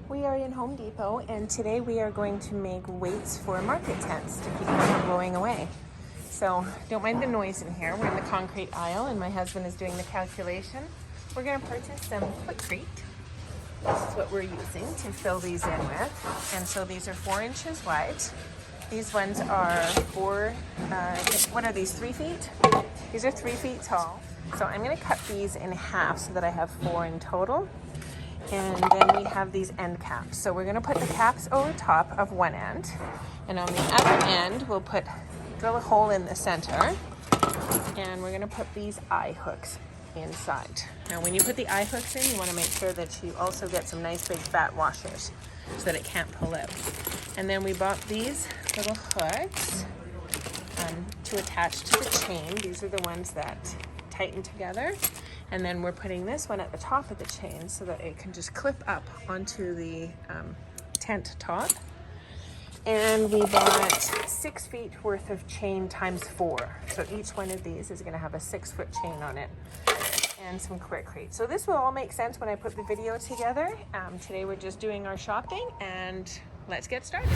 We are in Home Depot, and today we are going to make weights for market tents to keep them from blowing away. So don't mind the noise in here. We're in the concrete aisle and my husband is doing the calculation. We're going to purchase some Quikrete. This is what we're using to fill these in with. And so these are 4 inches wide. These ones are what are these, 3 feet? These are 3 feet tall. So I'm going to cut these in half so that I have 4 in total. And then we have these end caps. So we're going to put the caps over top of one end. And on the other end, we'll drill a hole in the center. And we're going to put these eye hooks inside. Now when you put the eye hooks in, you want to make sure that you also get some nice big fat washers so that it can't pull out. And then we bought these little hooks to attach to the chain. These are the ones that tighten together. And then we're putting this one at the top of the chain so that it can just clip up onto the tent top. And we bought 6 feet worth of chain times 4. So each one of these is going to have a 6-foot chain on it and some Quikrete. So this will all make sense when I put the video together. Today we're just doing our shopping and let's get started.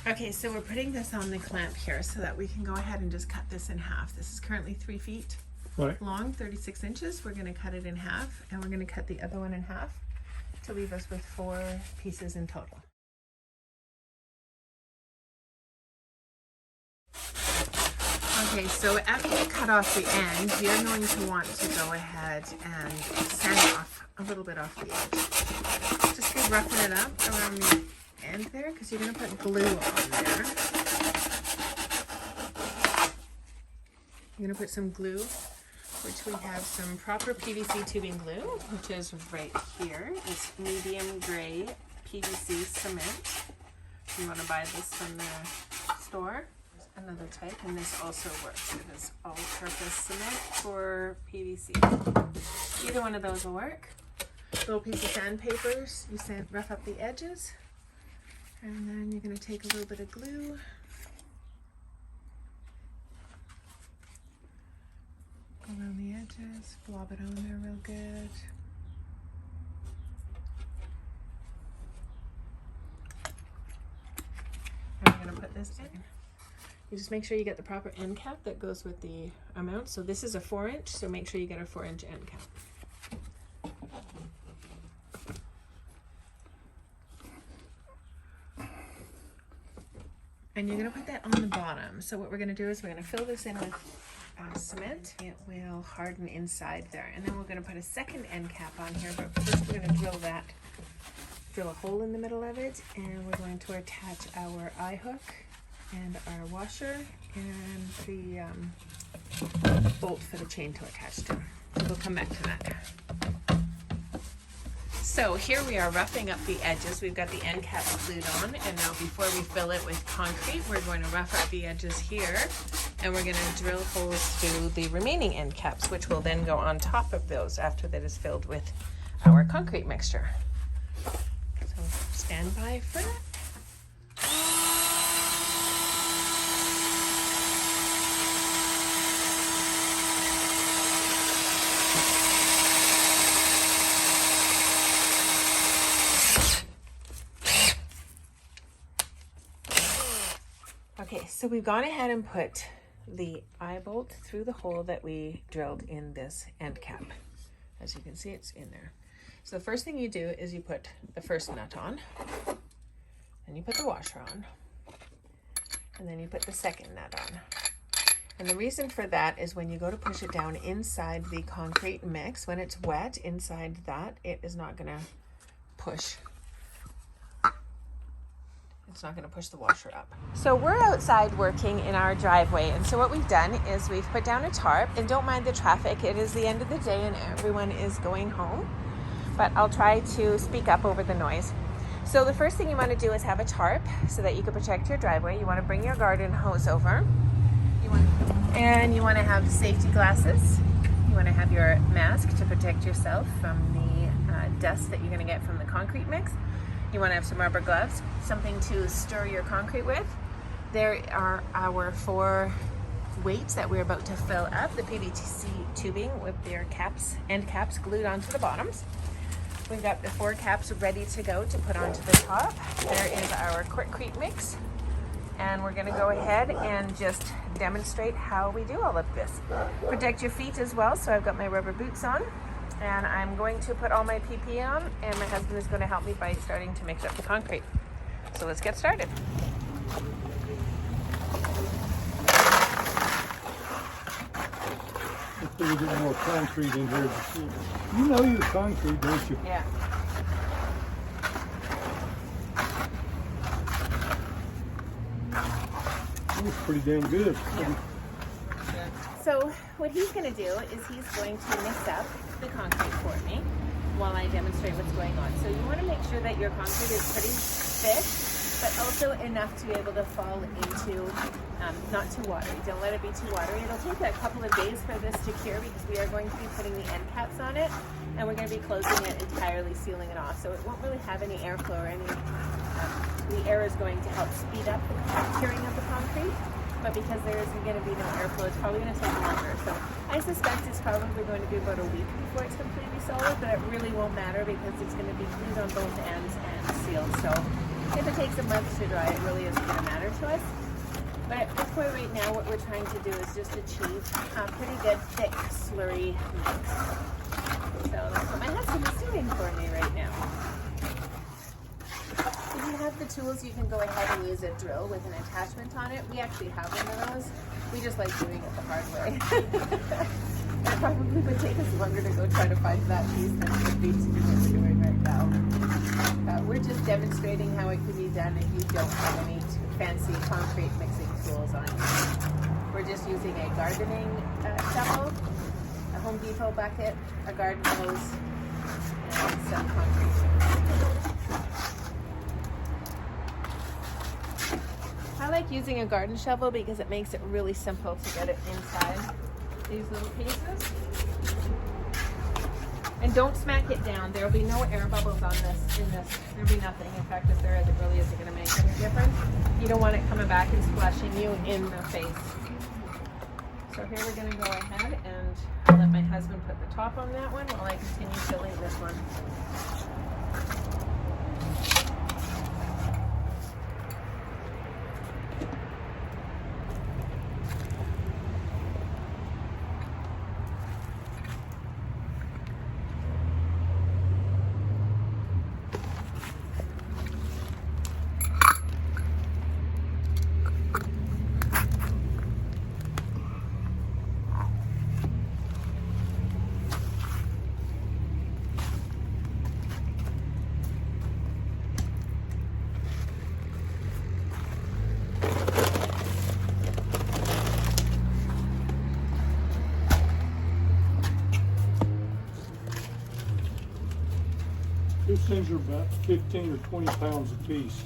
Okay, so we're putting this on the clamp here so that we can go ahead and just cut this in half. This is currently 3 feet long, 36 inches. We're going to cut it in half, and we're going to cut the other one in half to leave us with 4 pieces in total. Okay, so after you cut off the end, you're going to want to go ahead and sand off a little bit off the edge. Just be roughing it up around the end there because you're going to put glue on there. You're going to put some glue, which we have some proper PVC tubing glue, which is right here. It's medium gray PVC cement. You want to buy this from the store. There's another type, and this also works. It is all-purpose cement for PVC. Either one of those will work. Little piece of sandpaper, you rough up the edges. And then you're going to take a little bit of glue. Go around the edges, blob it on there real good. And we're going to put this in. You just make sure you get the proper end cap that goes with the amount. So this is a 4-inch, so make sure you get a 4-inch end cap. And you're going to put that on the bottom. So what we're going to do is we're going to fill this in with cement. It will harden inside there. And then we're going to put a second end cap on here. But first we're going to drill a hole in the middle of it. And we're going to attach our eye hook and our washer and the bolt for the chain to attach to. So we'll come back to that. So here we are roughing up the edges. We've got the end caps glued on, and now before we fill it with concrete, we're going to rough up the edges here, and we're going to drill holes through the remaining end caps, which will then go on top of those after that is filled with our concrete mixture. So stand by for that. Okay, so we've gone ahead and put the eye bolt through the hole that we drilled in this end cap. As you can see, it's in there. So the first thing you do is you put the first nut on, then you put the washer on, and then you put the second nut on. And the reason for that is when you go to push it down inside the concrete mix, when it's wet inside that, it is not going to push. It's not going to push the washer up. So we're outside working in our driveway, and so what we've done is we've put down a tarp, and don't mind the traffic. It is the end of the day and everyone is going home, but I'll try to speak up over the noise. So the first thing you want to do is have a tarp so that you can protect your driveway. You want to bring your garden hose over, and you want to have safety glasses. You want to have your mask to protect yourself from the dust that you're going to get from the concrete mix. You want to have some rubber gloves, something to stir your concrete with. There are our 4 weights that we're about to fill up, the PVC tubing with their end caps glued onto the bottoms. We've got the 4 caps ready to go to put onto the top. There is our Quikrete mix. And we're gonna go ahead and just demonstrate how we do all of this. Protect your feet as well, so I've got my rubber boots on. And I'm going to put all my PP on, and my husband is gonna help me by starting to mix up the concrete. So let's get started. Hopefully we get more concrete in here. You know your concrete, don't you? Yeah. It's pretty damn good. Yeah. So what he's going to do is he's going to mix up the concrete for me while I demonstrate what's going on. So you want to make sure that your concrete is pretty thick, but also enough to be able to fall into, not too watery. Don't let it be too watery. It'll take a couple of days for this to cure because we are going to be putting the end caps on it, and we're going to be closing it entirely, sealing it off. So it won't really have any airflow or any, the air is going to help speed up the curing of the concrete. But because there isn't going to be no airflow, it's probably going to take longer. So I suspect it's probably going to be about a week before it's completely solid, but it really won't matter because it's going to be glued on both ends and sealed. So if it takes a month to dry, it really isn't going to matter to us. But at this point right now, what we're trying to do is just achieve a pretty good, thick, slurry mix. So that's what my husband is doing for me right now. If you have the tools, you can go ahead and use a drill with an attachment on it. We actually have one of those. We just like doing it the hard way. It probably would take us longer to go try to find that piece than it would be to do what we're doing right now. We're just demonstrating how it can be done if you don't have any fancy concrete mixing tools on you. We're just using a gardening shovel, a Home Depot bucket, a garden hose, and some concrete. I like using a garden shovel because it makes it really simple to get it inside these little pieces. And don't smack it down. There'll be no air bubbles on this, there'll be nothing. In fact, if there is, it really isn't gonna make any difference. You don't want it coming back and splashing you in the face. So here we're gonna go ahead and I'll let my husband put the top on that one while I continue filling this one. These things are about 15 or 20 pounds a piece.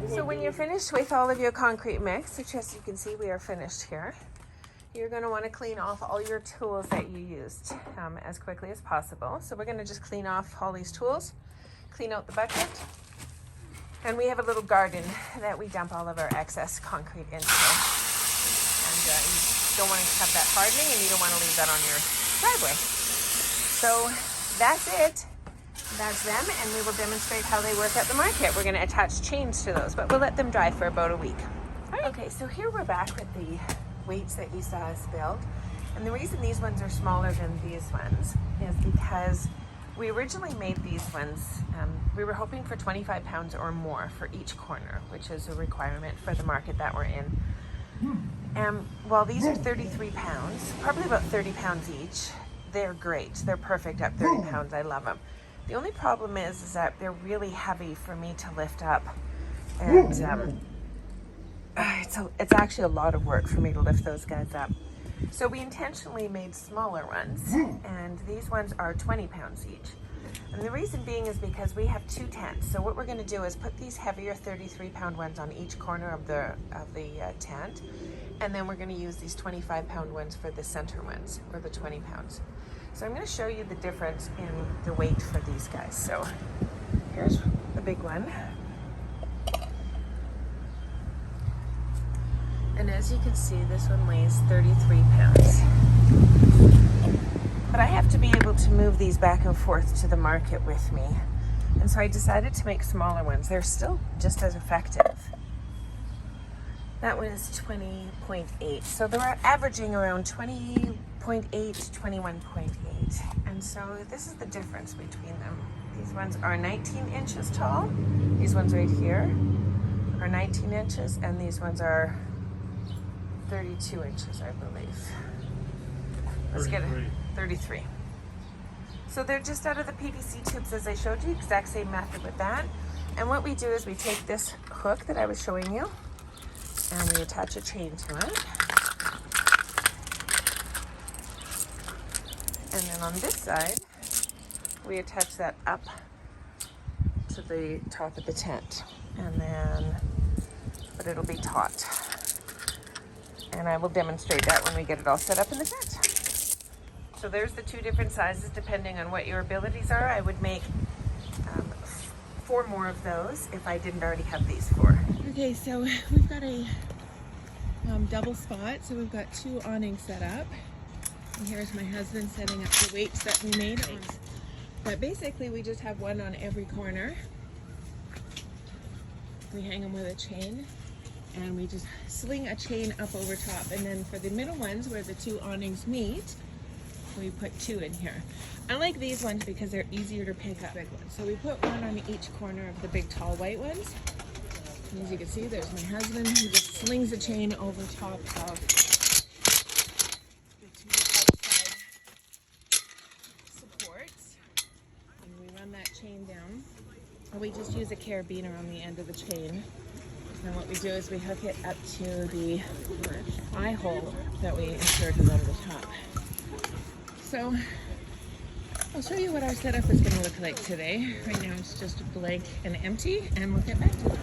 So when you're finished with all of your concrete mix, which as you can see we are finished here, you're going to want to clean off all your tools that you used as quickly as possible. So we're going to just clean off all these tools, clean out the bucket. And we have a little garden that we dump all of our excess concrete into. And you don't want to have that hardening and you don't want to leave that on your driveway. So that's it. That's them, and we will demonstrate how they work at the market. We're going to attach chains to those, but we'll let them dry for about a week. Right. Okay, so here we're back with the weights that you saw us build. And the reason these ones are smaller than these ones is because we originally made these ones, we were hoping for 25 pounds or more for each corner, which is a requirement for the market that we're in. While these are 33 pounds, probably about 30 pounds each, they're great. They're perfect at 30 pounds. I love them. The only problem is that they're really heavy for me to lift up. And it's actually a lot of work for me to lift those guys up. So we intentionally made smaller ones, and these ones are 20 pounds each. And the reason being is because we have two tents. So what we're going to do is put these heavier 33-pound ones on each corner of the tent, and then we're going to use these 25-pound ones for the center ones, or the 20 pounds. So I'm going to show you the difference in the weight for these guys. So here's the big one. And as you can see, this one weighs 33 pounds. But I have to be able to move these back and forth to the market with me. And so I decided to make smaller ones. They're still just as effective. That one is 20.8. So they're averaging around 20.8 to 21.8. And so this is the difference between them. These ones are 19 inches tall. These ones right here are 19 inches, and these ones are 32 inches, I believe. Let's get it. 33. So they're just out of the PVC tubes as I showed you, exact same method with that. And what we do is we take this hook that I was showing you and we attach a chain to it. And then on this side, we attach that up to the top of the tent. And then, but it'll be taut. And I will demonstrate that when we get it all set up in the tent. So there's the two different sizes depending on what your abilities are. I would make 4 more of those if I didn't already have these 4. Okay, so we've got a double spot. So we've got 2 awnings set up. And here's my husband setting up the weights that we made. But basically we just have one on every corner. We hang them with a chain. And we just sling a chain up over top. And then for the middle ones where the 2 awnings meet, we put 2 in here. I like these ones because they're easier to pick up. Big ones. So we put one on each corner of the big tall white ones. And as you can see, there's my husband who just slings a chain over top of the 2 outside supports. And we run that chain down. And we just use a carabiner on the end of the chain. And what we do is we hook it up to the eye hole that we inserted on the top. So I'll show you what our setup is going to look like today. Right now it's just blank and empty, and we'll get back to it.